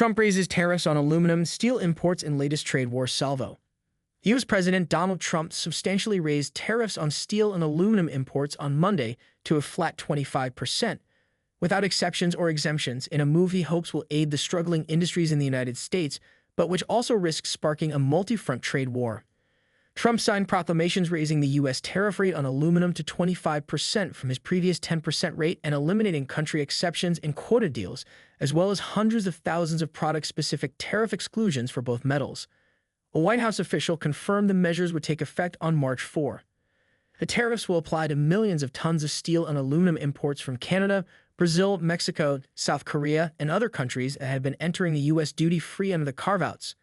Trump raises tariffs on aluminum, steel imports in latest trade war salvo. U.S. President Donald Trump substantially raised tariffs on steel and aluminum imports on Monday to a flat 25%, without exceptions or exemptions, in a move he hopes will aid the struggling industries in the United States, but which also risks sparking a multi-front trade war. Trump signed proclamations raising the U.S. tariff rate on aluminum to 25% from his previous 10% rate and eliminating country exceptions and quota deals, as well as hundreds of thousands of product-specific tariff exclusions for both metals. A White House official confirmed the measures would take effect on March 4. The tariffs will apply to millions of tons of steel and aluminum imports from Canada, Brazil, Mexico, South Korea, and other countries that have been entering the U.S. duty-free under the carve-outs.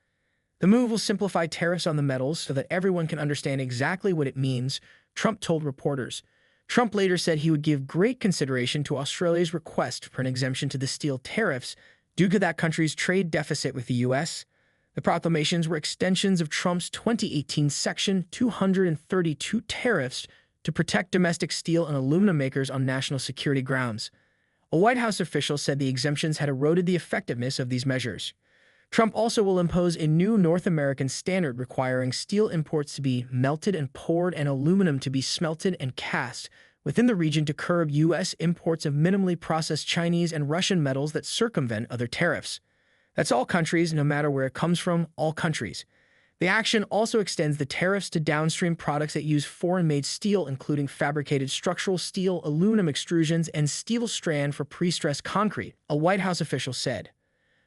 The move will simplify tariffs on the metals so that everyone can understand exactly what it means, Trump told reporters. Trump later said he would give great consideration to Australia's request for an exemption to the steel tariffs due to that country's trade deficit with the U.S. The proclamations were extensions of Trump's 2018 Section 232 tariffs to protect domestic steel and aluminum makers on national security grounds. A White House official said the exemptions had eroded the effectiveness of these measures. Trump also will impose a new North American standard requiring steel imports to be melted and poured and aluminum to be smelted and cast within the region to curb U.S. imports of minimally processed Chinese and Russian metals that circumvent other tariffs. That's all countries, no matter where it comes from, all countries. The action also extends the tariffs to downstream products that use foreign-made steel, including fabricated structural steel, aluminum extrusions, and steel strand for pre-stressed concrete, a White House official said.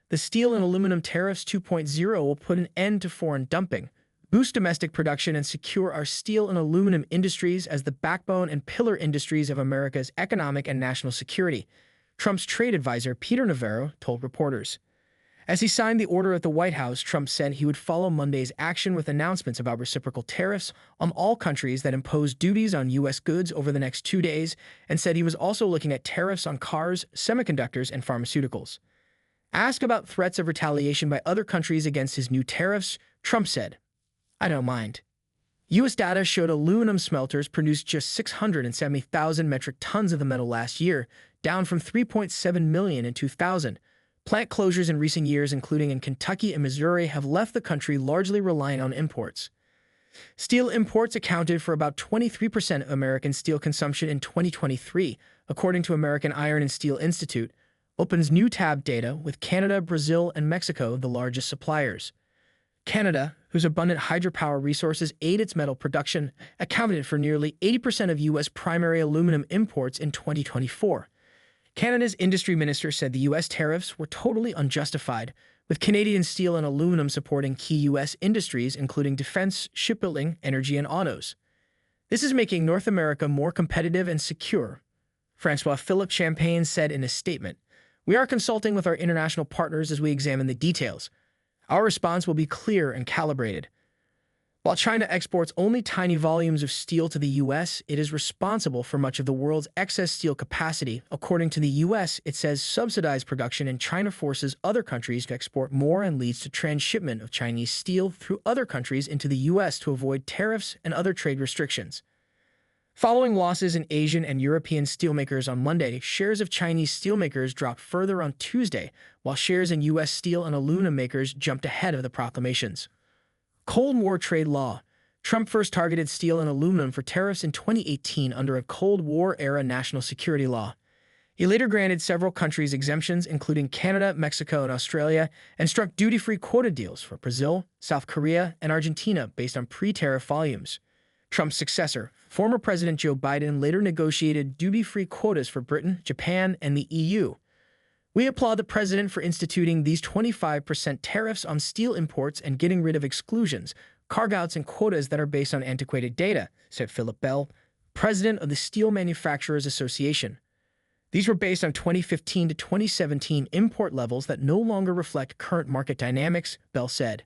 The steel and aluminum tariffs 2.0 will put an end to foreign dumping, boost domestic production, and secure our steel and aluminum industries as the backbone and pillar industries of America's economic and national security, Trump's trade advisor Peter Navarro told reporters. As he signed the order at the White House, Trump said he would follow Monday's action with announcements about reciprocal tariffs on all countries that impose duties on U.S. goods over the next 2 days, and said he was also looking at tariffs on cars, semiconductors, and pharmaceuticals. Asked about threats of retaliation by other countries against his new tariffs, Trump said, "I don't mind." U.S. data showed aluminum smelters produced just 670,000 metric tons of the metal last year, down from 3.7 million in 2000. Plant closures in recent years, including in Kentucky and Missouri, have left the country largely reliant on imports. Steel imports accounted for about 23% of American steel consumption in 2023, according to American Iron and Steel Institute, Open's new tab data, with Canada, Brazil, and Mexico the largest suppliers. Canada, whose abundant hydropower resources aid its metal production, accounted for nearly 80% of U.S. primary aluminum imports in 2024. Canada's industry minister said the U.S. tariffs were totally unjustified, with Canadian steel and aluminum supporting key U.S. industries including defense, shipbuilding, energy, and autos. This is making North America more competitive and secure, François-Philippe Champagne said in a statement. We are consulting with our international partners as we examine the details. Our response will be clear and calibrated. While China exports only tiny volumes of steel to the U.S., it is responsible for much of the world's excess steel capacity. According to the U.S., it says subsidized production in China forces other countries to export more and leads to transshipment of Chinese steel through other countries into the U.S. to avoid tariffs and other trade restrictions. Following losses in Asian and European steelmakers on Monday, shares of Chinese steelmakers dropped further on Tuesday, while shares in U.S. steel and aluminum makers jumped ahead of the proclamations. Cold War trade law. Trump first targeted steel and aluminum for tariffs in 2018 under a Cold War-era national security law. He later granted several countries exemptions, including Canada, Mexico, and Australia, and struck duty-free quota deals for Brazil, South Korea, and Argentina based on pre-tariff volumes. Trump's successor, former President Joe Biden, later negotiated duty-free quotas for Britain, Japan, and the EU. We applaud the president for instituting these 25% tariffs on steel imports and getting rid of exclusions, carve-outs, and quotas that are based on antiquated data, said Philip Bell, president of the Steel Manufacturers Association. These were based on 2015 to 2017 import levels that no longer reflect current market dynamics, Bell said.